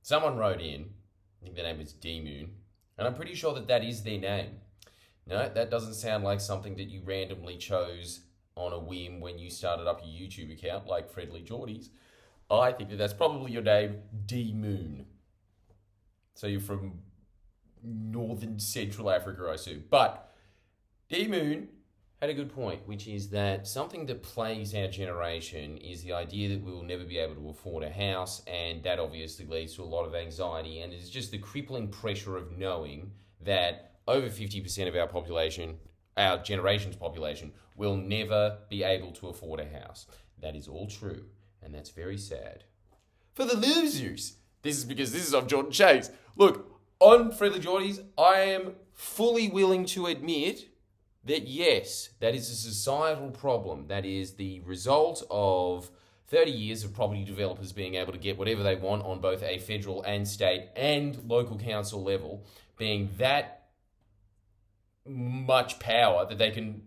Someone wrote in, I think their name is D-Moon, and I'm pretty sure that that is their name. No, that doesn't sound like something that you randomly chose on a whim when you started up your YouTube account like Friendly Geordies. I think that that's probably your name, D-Moon. So you're from northern Central Africa, I assume. But D-Moon had a good point, which is that something that plagues our generation is the idea that we will never be able to afford a house, and that obviously leads to a lot of anxiety, and it's just the crippling pressure of knowing that over 50% of our population, our generation's population, will never be able to afford a house. That is all true, and that's very sad. For the losers, this is because this is on Jordan Shanks. Look, on Friendly Geordies, I am fully willing to admit that yes, that is a societal problem. That is the result of 30 years of property developers being able to get whatever they want on both a federal and state and local council level, being that much power that they can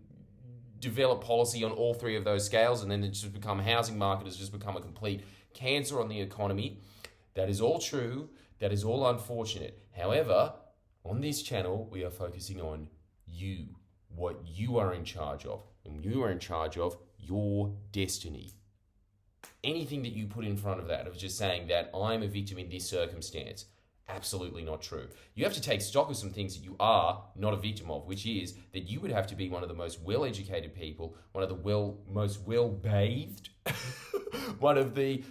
develop policy on all three of those scales, and then it's just become, housing market has just become a complete cancer on the economy. That is all true. That is all unfortunate. However, on this channel, we are focusing on you, what you are in charge of, and you are in charge of your destiny. Anything that you put in front of that, of just saying that I'm a victim in this circumstance, absolutely not true. You have to take stock of some things that you are not a victim of, which is that you would have to be one of the most well-educated people, one of the most well-bathed,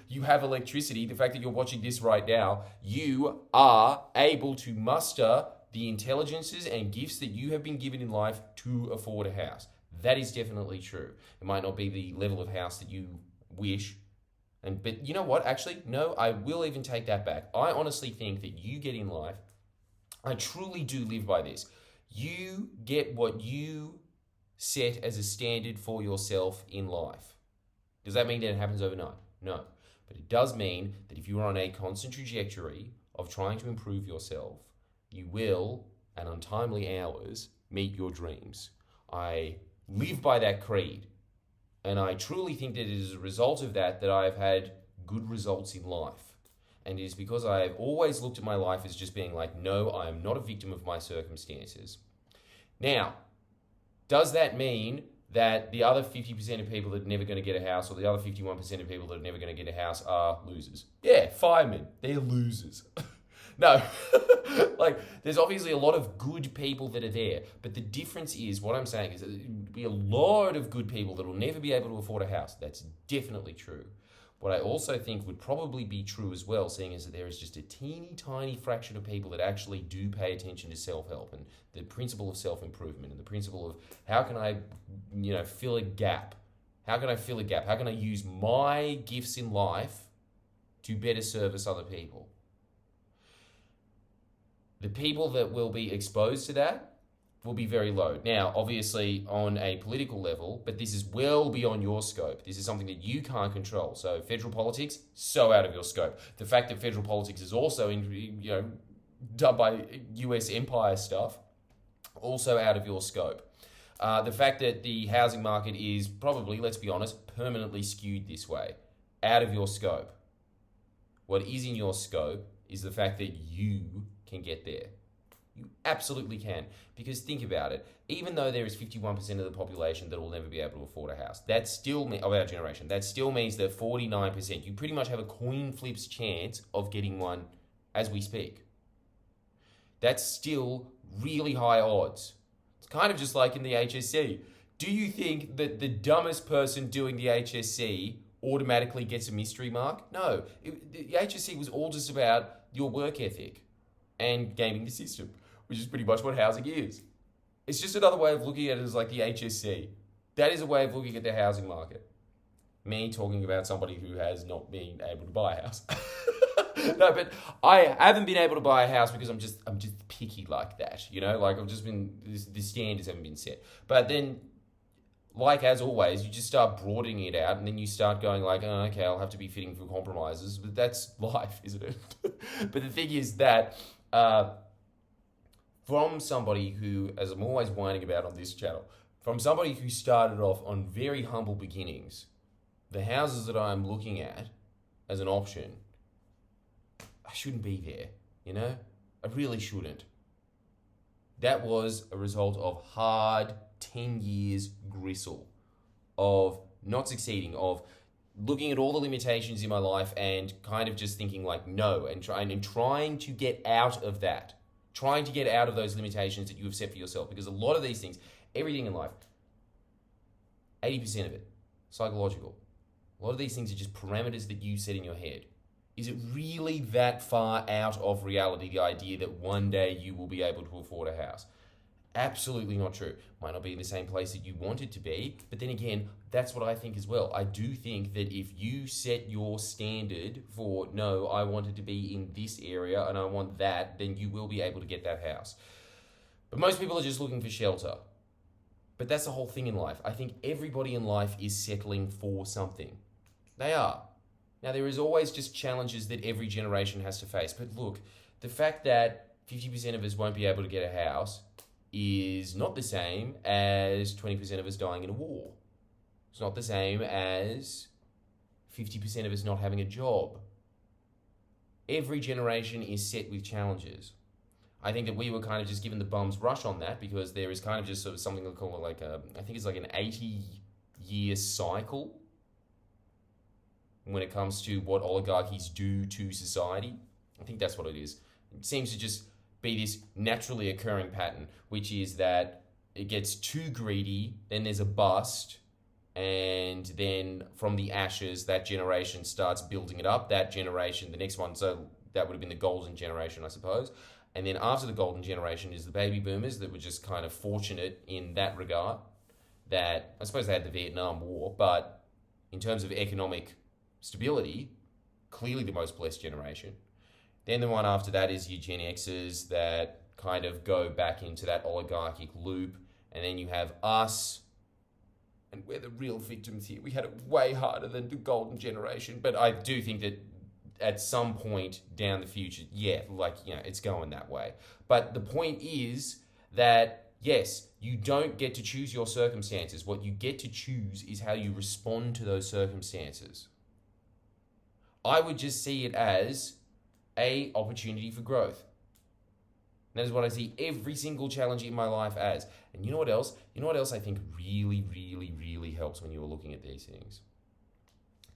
you have electricity, the fact that you're watching this right now, you are able to muster the intelligences and gifts that you have been given in life to afford a house. That is definitely true. It might not be the level of house that you wish, but you know what? Actually, no, I will even take that back. I honestly think that you get in life, I truly do live by this. You get what you set as a standard for yourself in life. Does that mean that it happens overnight? No. But it does mean that if you are on a constant trajectory of trying to improve yourself, you will, at untimely hours, meet your dreams. I live by that creed. And I truly think that it is a result of that I've had good results in life. And it is because I have always looked at my life as just being like, no, I am not a victim of my circumstances. Now, does that mean that the other 50% of people that are never going to get a house, or the other 51% of people that are never going to get a house, are losers? Yeah, firemen, they're losers. No, there's obviously a lot of good people that are there, but the difference is, what I'm saying is that there will be a lot of good people that will never be able to afford a house. That's definitely true. What I also think would probably be true as well, seeing as that there is just a teeny tiny fraction of people that actually do pay attention to self-help and the principle of self-improvement and the principle of how can I, fill a gap? How can I fill a gap? How can I use my gifts in life to better service other people? The people that will be exposed to that will be very low. Now, obviously, on a political level, but this is well beyond your scope. This is something that you can't control. So federal politics, so out of your scope. The fact that federal politics is also done by US empire stuff, also out of your scope. The fact that the housing market is probably, let's be honest, permanently skewed this way, out of your scope. What is in your scope is the fact that you can get there. You absolutely can. Because think about it, even though there is 51% of the population that will never be able to afford a house, that still of our generation, that still means that 49%, you pretty much have a coin flip's chance of getting one as we speak. That's still really high odds. It's kind of just like in the HSC. Do you think that the dumbest person doing the HSC automatically gets a mystery mark? No. The HSC was all just about your work ethic and gaming the system, which is pretty much what housing is. It's just another way of looking at it as like the HSC. That is a way of looking at the housing market. Me talking about somebody who has not been able to buy a house. No, but I haven't been able to buy a house because I'm just picky like that, I've just been, the standards haven't been set. But then, like as always, you just start broadening it out, and then you start going like, oh, okay, I'll have to be fitting for compromises, but that's life, isn't it? But the thing is that from somebody who, as I'm always whining about on this channel, from somebody who started off on very humble beginnings, the houses that I'm looking at as an option are shouldn't be there, you know? I really shouldn't. That was a result of hard 10 years gristle of not succeeding, of looking at all the limitations in my life and kind of just thinking like no, and trying to get out of that. Trying to get out of those limitations that you have set for yourself. Because a lot of these things, everything in life, 80% of it, psychological. A lot of these things are just parameters that you set in your head. Is it really that far out of reality, the idea that one day you will be able to afford a house? Absolutely not true. Might not be in the same place that you want it to be, but then again, that's what I think as well. I do think that if you set your standard for, no, I want it to be in this area and I want that, then you will be able to get that house. But most people are just looking for shelter. But that's the whole thing in life. I think everybody in life is settling for something. They are. Now, there is always just challenges that every generation has to face. But look, the fact that 50% of us won't be able to get a house is not the same as 20% of us dying in a war. It's not the same as 50% of us not having a job. Every generation is set with challenges. I think that we were kind of just given the bum's rush on that because there is kind of just sort of something called like I think it's like an 80-year cycle when it comes to what oligarchies do to society. I think that's what it is. It seems to just be this naturally occurring pattern, which is that it gets too greedy, then there's a bust, and then from the ashes, that generation starts building it up. That generation, the next one, so that would have been the golden generation, I suppose. And then after the golden generation is the baby boomers that were just kind of fortunate in that regard. That, I suppose they had the Vietnam War, but in terms of economic stability, clearly the most blessed generation. Then the one after that is your Gen Xers that kind of go back into that oligarchic loop. And then you have us, and we're the real victims here. We had it way harder than the golden generation. But I do think that at some point down the future, it's going that way. But the point is that, yes, you don't get to choose your circumstances. What you get to choose is how you respond to those circumstances. I would just see it as an opportunity for growth. That is what I see every single challenge in my life as. And you know what else? You know what else I think really, really, really helps when you are looking at these things?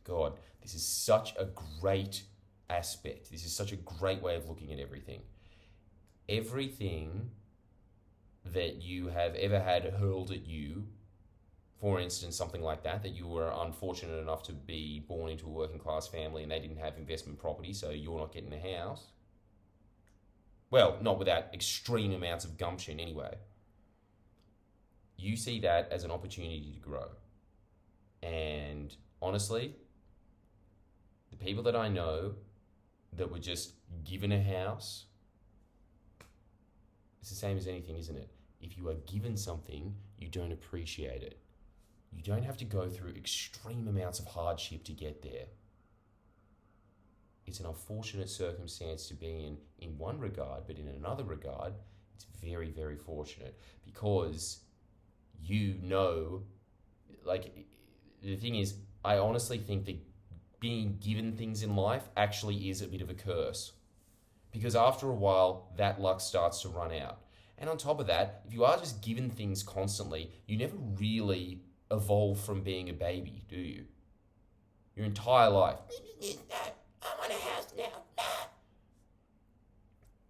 God, this is such a great aspect. This is such a great way of looking at everything. Everything that you have ever had hurled at you, for instance, something like that you were unfortunate enough to be born into a working class family and they didn't have investment property, so you're not getting a house. Well, not without extreme amounts of gumption anyway. You see that as an opportunity to grow. And honestly, the people that I know that were just given a house, it's the same as anything, isn't it? If you are given something, you don't appreciate it. You don't have to go through extreme amounts of hardship to get there. It's an unfortunate circumstance to be in one regard, but in another regard, it's very, very fortunate because you know, like, the thing is, I honestly think that being given things in life actually is a bit of a curse because after a while, that luck starts to run out. And on top of that, if you are just given things constantly, you never really evolve from being a baby, do you? Your entire life. I want a house now.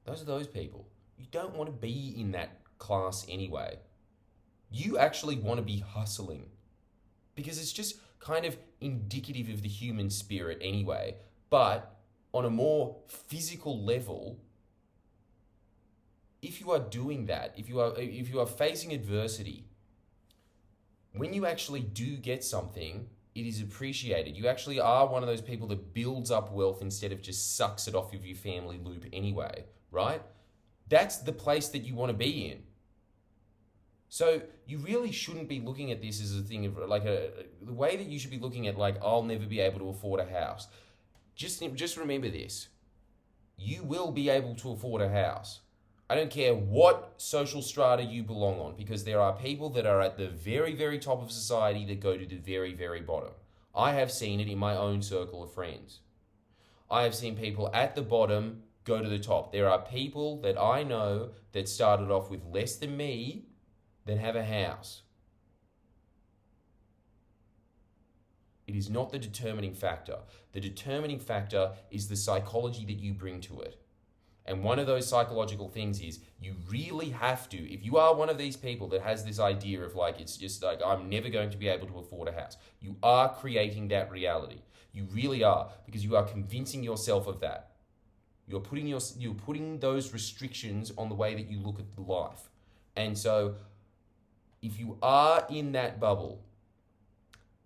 Those are those people. You don't want to be in that class anyway. You actually want to be hustling because it's just kind of indicative of the human spirit anyway. But on a more physical level, if you are doing that, if you are facing adversity, when you actually do get something, it is appreciated. You actually are one of those people that builds up wealth instead of just sucks it off of your family loop anyway, right? That's the place that you want to be in. So you really shouldn't be looking at this as a thing of like the way that you should be looking at like, I'll never be able to afford a house. Just remember this. You will be able to afford a house. I don't care what social strata you belong on, because there are people that are at the very, very top of society that go to the very, very bottom. I have seen it in my own circle of friends. I have seen people at the bottom go to the top. There are people that I know that started off with less than me that have a house. It is not the determining factor. The determining factor is the psychology that you bring to it. And one of those psychological things is you really have to, if you are one of these people that has this idea of like, it's just like, I'm never going to be able to afford a house, you are creating that reality. You really are, because you are convincing yourself of that. You're putting those restrictions on the way that you look at life. And so if you are in that bubble,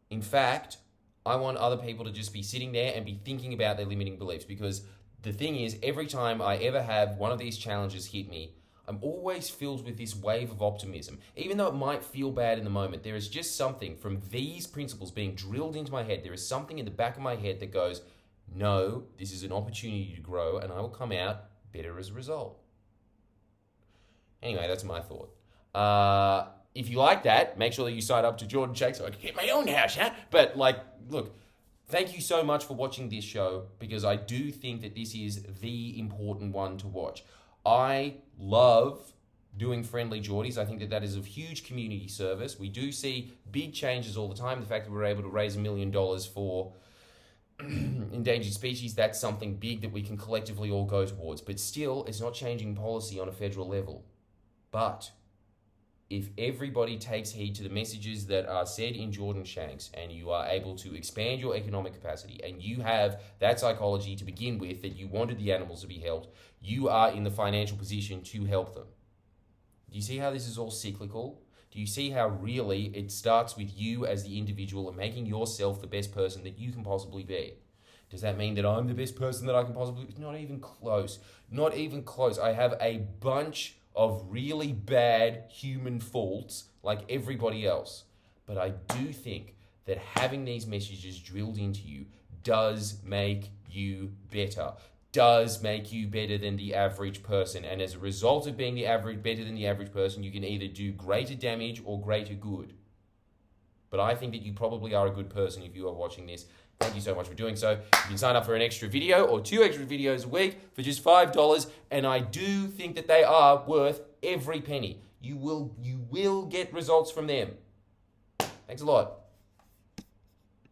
in fact, I want other people to just be sitting there and be thinking about their limiting beliefs, because the thing is, every time I ever have one of these challenges hit me, I'm always filled with this wave of optimism. Even though it might feel bad in the moment, there is just something from these principles being drilled into my head. There is something in the back of my head that goes, no, this is an opportunity to grow, and I will come out better as a result. Anyway, that's my thought. If you like that, make sure that you sign up to Jordan Shanks so I can get my own house, huh? But look, thank you so much for watching this show, because I do think that this is the important one to watch. I love doing Friendly Geordies. I think that that is of huge community service. We do see big changes all the time. The fact that we're able to raise $1 million for endangered species, that's something big that we can collectively all go towards. But still, it's not changing policy on a federal level. But if everybody takes heed to the messages that are said in Jordan Shanks, and you are able to expand your economic capacity, and you have that psychology to begin with, that you wanted the animals to be helped, you are in the financial position to help them. Do you see how this is all cyclical? Do you see how really it starts with you as the individual and making yourself the best person that you can possibly be? Does that mean that I'm the best person that I can possibly be? Not even close. Not even close. I have a bunch of really bad human faults like everybody else. But I do think that having these messages drilled into you does make you better, does make you better than the average person. And as a result of being better than the average person, you can either do greater damage or greater good. But I think that you probably are a good person if you are watching this. Thank you so much for doing so. You can sign up for an extra video or 2 extra videos a week for just $5, and I do think that they are worth every penny. You will get results from them. Thanks a lot.